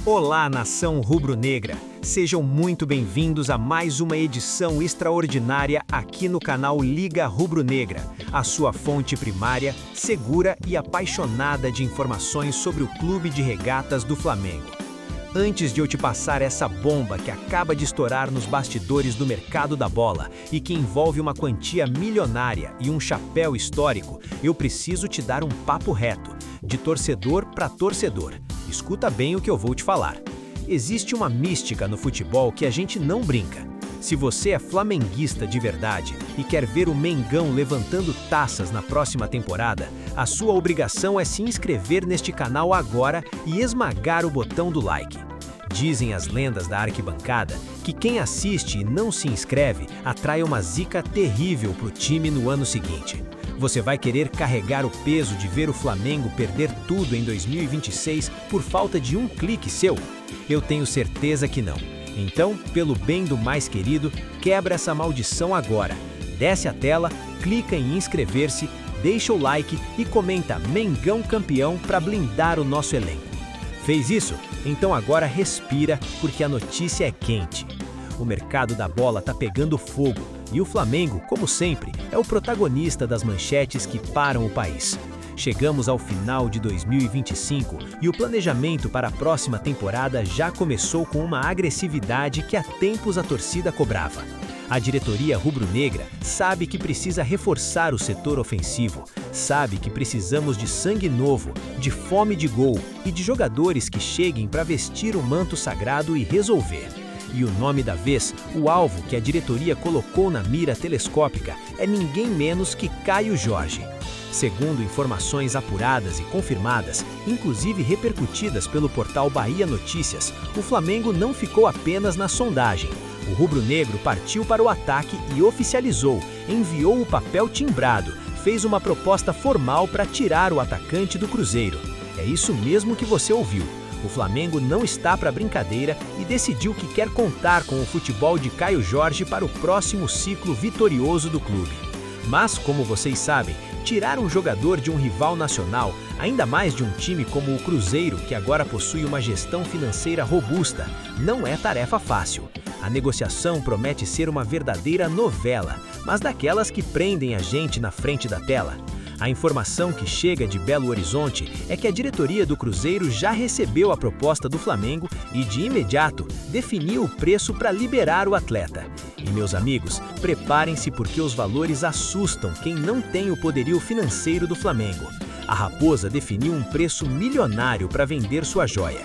Olá, nação rubro-negra! Sejam muito bem-vindos a mais uma edição extraordinária aqui no canal Liga Rubro-Negra, a sua fonte primária, segura e apaixonada de informações sobre o Clube de Regatas do Flamengo. Antes de eu te passar essa bomba que acaba de estourar nos bastidores do mercado da bola e que envolve uma quantia milionária e um chapéu histórico, eu preciso te dar um papo reto, de torcedor para torcedor. Escuta bem o que eu vou te falar. Existe uma mística no futebol que a gente não brinca. Se você é flamenguista de verdade e quer ver o Mengão levantando taças na próxima temporada, a sua obrigação é se inscrever neste canal agora e esmagar o botão do like. Dizem as lendas da arquibancada que quem assiste e não se inscreve atrai uma zica terrível para o time no ano seguinte. Você vai querer carregar o peso de ver o Flamengo perder tudo em 2026 por falta de um clique seu? Eu tenho certeza que não. Então, pelo bem do mais querido, quebra essa maldição agora. Desce a tela, clica em inscrever-se, deixa o like e comenta Mengão campeão para blindar o nosso elenco. Fez isso? Então agora respira, porque a notícia é quente. O mercado da bola tá pegando fogo e o Flamengo, como sempre, é o protagonista das manchetes que param o país. Chegamos ao final de 2025 e o planejamento para a próxima temporada já começou com uma agressividade que há tempos a torcida cobrava. A diretoria rubro-negra sabe que precisa reforçar o setor ofensivo, sabe que precisamos de sangue novo, de fome de gol e de jogadores que cheguem para vestir o manto sagrado e resolver. E o nome da vez, o alvo que a diretoria colocou na mira telescópica, é ninguém menos que Caio Jorge. Segundo informações apuradas e confirmadas, inclusive repercutidas pelo portal Bahia Notícias, o Flamengo não ficou apenas na sondagem. O rubro-negro partiu para o ataque e oficializou, enviou o papel timbrado, fez uma proposta formal para tirar o atacante do Cruzeiro. É isso mesmo que você ouviu. O Flamengo não está para brincadeira e decidiu que quer contar com o futebol de Caio Jorge para o próximo ciclo vitorioso do clube. Mas, como vocês sabem, tirar um jogador de um rival nacional, ainda mais de um time como o Cruzeiro, que agora possui uma gestão financeira robusta, não é tarefa fácil. A negociação promete ser uma verdadeira novela, mas daquelas que prendem a gente na frente da tela. A informação que chega de Belo Horizonte é que a diretoria do Cruzeiro já recebeu a proposta do Flamengo e, de imediato, definiu o preço para liberar o atleta. E, meus amigos, preparem-se porque os valores assustam quem não tem o poderio financeiro do Flamengo. A Raposa definiu um preço milionário para vender sua joia.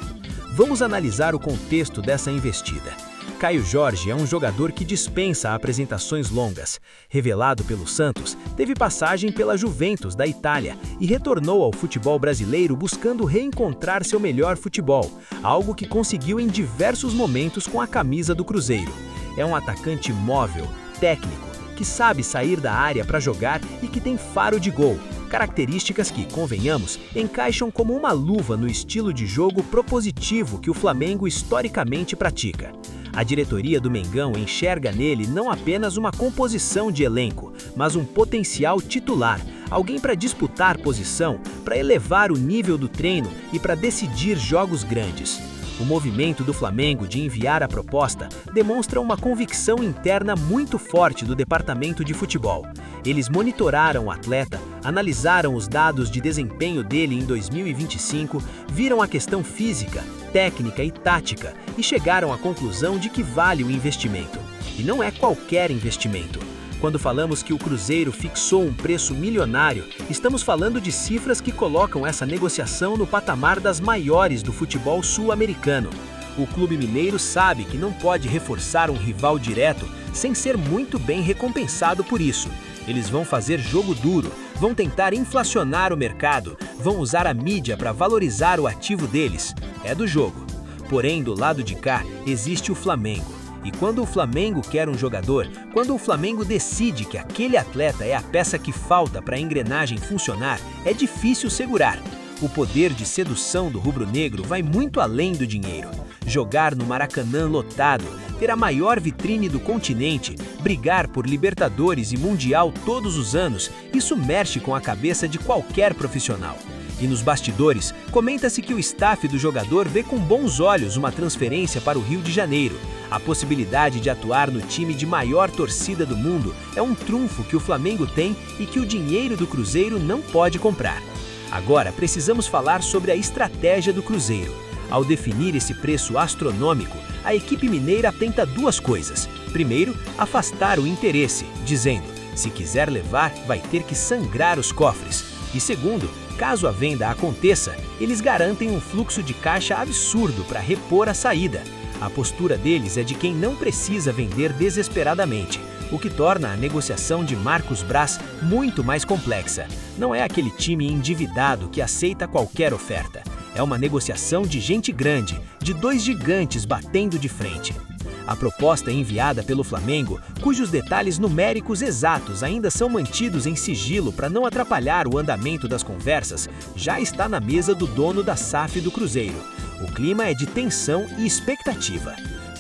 Vamos analisar o contexto dessa investida. Caio Jorge é um jogador que dispensa apresentações longas. Revelado pelo Santos, teve passagem pela Juventus da Itália e retornou ao futebol brasileiro buscando reencontrar seu melhor futebol, algo que conseguiu em diversos momentos com a camisa do Cruzeiro. É um atacante móvel, técnico, que sabe sair da área para jogar e que tem faro de gol, características que, convenhamos, encaixam como uma luva no estilo de jogo propositivo que o Flamengo historicamente pratica. A diretoria do Mengão enxerga nele não apenas uma composição de elenco, mas um potencial titular, alguém para disputar posição, para elevar o nível do treino e para decidir jogos grandes. O movimento do Flamengo de enviar a proposta demonstra uma convicção interna muito forte do departamento de futebol. Eles monitoraram o atleta, analisaram os dados de desempenho dele em 2025, viram a questão física, técnica e tática e chegaram à conclusão de que vale o investimento. E não é qualquer investimento. Quando falamos que o Cruzeiro fixou um preço milionário, estamos falando de cifras que colocam essa negociação no patamar das maiores do futebol sul-americano. O clube mineiro sabe que não pode reforçar um rival direto sem ser muito bem recompensado por isso. Eles vão fazer jogo duro, vão tentar inflacionar o mercado, vão usar a mídia para valorizar o ativo deles. É do jogo. Porém, do lado de cá, existe o Flamengo. E quando o Flamengo quer um jogador, quando o Flamengo decide que aquele atleta é a peça que falta para a engrenagem funcionar, é difícil segurar. O poder de sedução do rubro-negro vai muito além do dinheiro. Jogar no Maracanã lotado, ter a maior vitrine do continente, brigar por Libertadores e Mundial todos os anos, isso mexe com a cabeça de qualquer profissional. E nos bastidores, comenta-se que o staff do jogador vê com bons olhos uma transferência para o Rio de Janeiro. A possibilidade de atuar no time de maior torcida do mundo é um trunfo que o Flamengo tem e que o dinheiro do Cruzeiro não pode comprar. Agora, precisamos falar sobre a estratégia do Cruzeiro. Ao definir esse preço astronômico, a equipe mineira tenta duas coisas. Primeiro, afastar o interesse, dizendo: se quiser levar, vai ter que sangrar os cofres. E segundo, caso a venda aconteça, eles garantem um fluxo de caixa absurdo para repor a saída. A postura deles é de quem não precisa vender desesperadamente, o que torna a negociação de Marcos Braz muito mais complexa. Não é aquele time endividado que aceita qualquer oferta. É uma negociação de gente grande, de dois gigantes batendo de frente. A proposta enviada pelo Flamengo, cujos detalhes numéricos exatos ainda são mantidos em sigilo para não atrapalhar o andamento das conversas, já está na mesa do dono da SAF do Cruzeiro. O clima é de tensão e expectativa.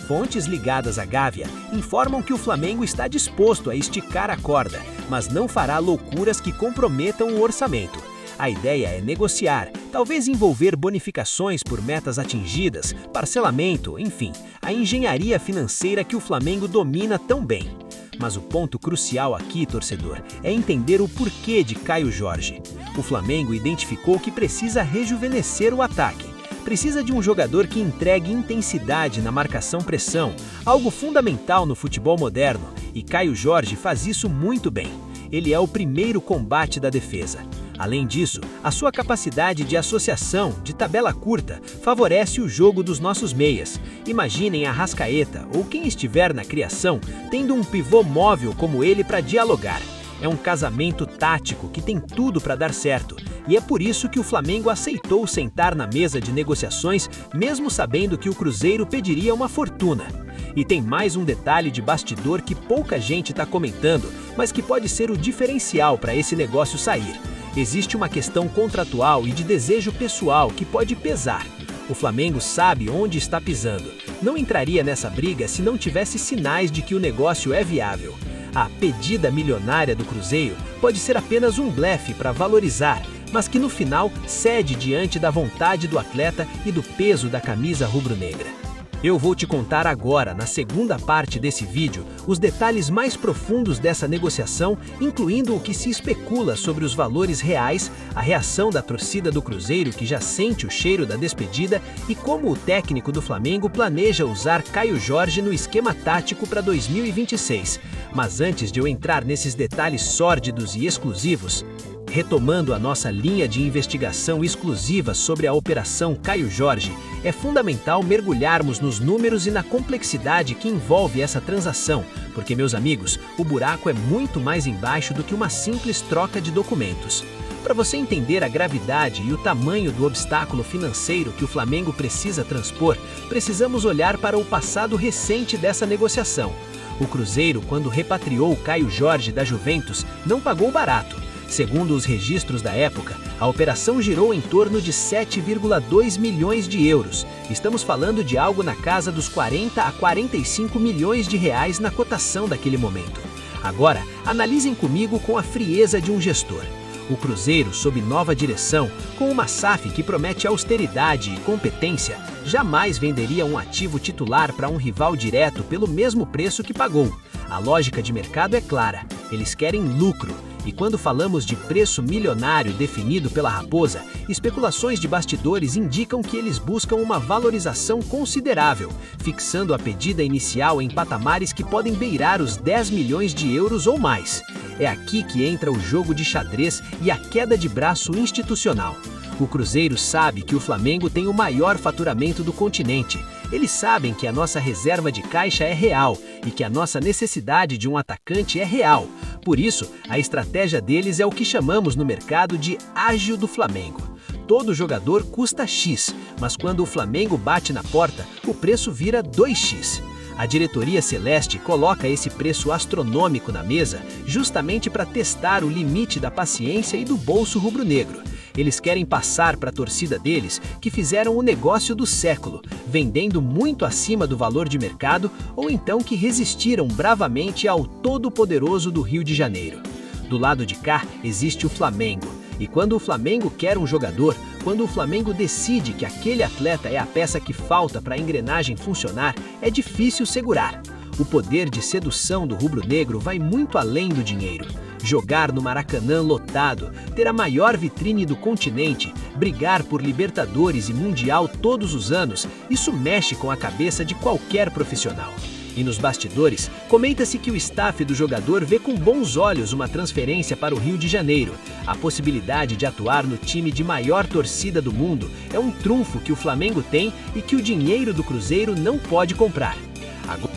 Fontes ligadas à Gávea informam que o Flamengo está disposto a esticar a corda, mas não fará loucuras que comprometam o orçamento. A ideia é negociar, talvez envolver bonificações por metas atingidas, parcelamento, enfim, a engenharia financeira que o Flamengo domina tão bem. Mas o ponto crucial aqui, torcedor, é entender o porquê de Caio Jorge. O Flamengo identificou que precisa rejuvenescer o ataque. Precisa de um jogador que entregue intensidade na marcação-pressão, algo fundamental no futebol moderno, e Caio Jorge faz isso muito bem. Ele é o primeiro combate da defesa. Além disso, a sua capacidade de associação, de tabela curta, favorece o jogo dos nossos meias. Imaginem a Arrascaeta ou quem estiver na criação tendo um pivô móvel como ele para dialogar. É um casamento tático que tem tudo para dar certo. E é por isso que o Flamengo aceitou sentar na mesa de negociações, mesmo sabendo que o Cruzeiro pediria uma fortuna. E tem mais um detalhe de bastidor que pouca gente está comentando, mas que pode ser o diferencial para esse negócio sair. Existe uma questão contratual e de desejo pessoal que pode pesar. O Flamengo sabe onde está pisando. Não entraria nessa briga se não tivesse sinais de que o negócio é viável. A pedida milionária do Cruzeiro pode ser apenas um blefe para valorizar, mas que no final cede diante da vontade do atleta e do peso da camisa rubro-negra. Eu vou te contar agora, na segunda parte desse vídeo, os detalhes mais profundos dessa negociação, incluindo o que se especula sobre os valores reais, a reação da torcida do Cruzeiro que já sente o cheiro da despedida e como o técnico do Flamengo planeja usar Caio Jorge no esquema tático para 2026. Mas antes de eu entrar nesses detalhes sórdidos e exclusivos, retomando a nossa linha de investigação exclusiva sobre a Operação Caio Jorge, é fundamental mergulharmos nos números e na complexidade que envolve essa transação, porque, meus amigos, o buraco é muito mais embaixo do que uma simples troca de documentos. Para você entender a gravidade e o tamanho do obstáculo financeiro que o Flamengo precisa transpor, precisamos olhar para o passado recente dessa negociação. O Cruzeiro, quando repatriou Caio Jorge da Juventus, não pagou barato. Segundo os registros da época, a operação girou em torno de 7,2 milhões de euros. Estamos falando de algo na casa dos 40 a 45 milhões de reais na cotação daquele momento. Agora, analisem comigo com a frieza de um gestor. O Cruzeiro, sob nova direção, com uma SAF que promete austeridade e competência, jamais venderia um ativo titular para um rival direto pelo mesmo preço que pagou. A lógica de mercado é clara, eles querem lucro. E quando falamos de preço milionário definido pela Raposa, especulações de bastidores indicam que eles buscam uma valorização considerável, fixando a pedida inicial em patamares que podem beirar os 10 milhões de euros ou mais. É aqui que entra o jogo de xadrez e a queda de braço institucional. O Cruzeiro sabe que o Flamengo tem o maior faturamento do continente. Eles sabem que a nossa reserva de caixa é real e que a nossa necessidade de um atacante é real. Por isso, a estratégia deles é o que chamamos no mercado de ágio do Flamengo. Todo jogador custa X, mas quando o Flamengo bate na porta, o preço vira 2x. A diretoria celeste coloca esse preço astronômico na mesa justamente para testar o limite da paciência e do bolso rubro-negro. Eles querem passar para a torcida deles que fizeram o negócio do século, vendendo muito acima do valor de mercado ou então que resistiram bravamente ao todo-poderoso do Rio de Janeiro. Do lado de cá existe o Flamengo. E quando o Flamengo quer um jogador, quando o Flamengo decide que aquele atleta é a peça que falta para a engrenagem funcionar, é difícil segurar. O poder de sedução do rubro-negro vai muito além do dinheiro. Jogar no Maracanã lotado, ter a maior vitrine do continente, brigar por Libertadores e Mundial todos os anos, isso mexe com a cabeça de qualquer profissional. E nos bastidores, comenta-se que o staff do jogador vê com bons olhos uma transferência para o Rio de Janeiro. A possibilidade de atuar no time de maior torcida do mundo é um trunfo que o Flamengo tem e que o dinheiro do Cruzeiro não pode comprar.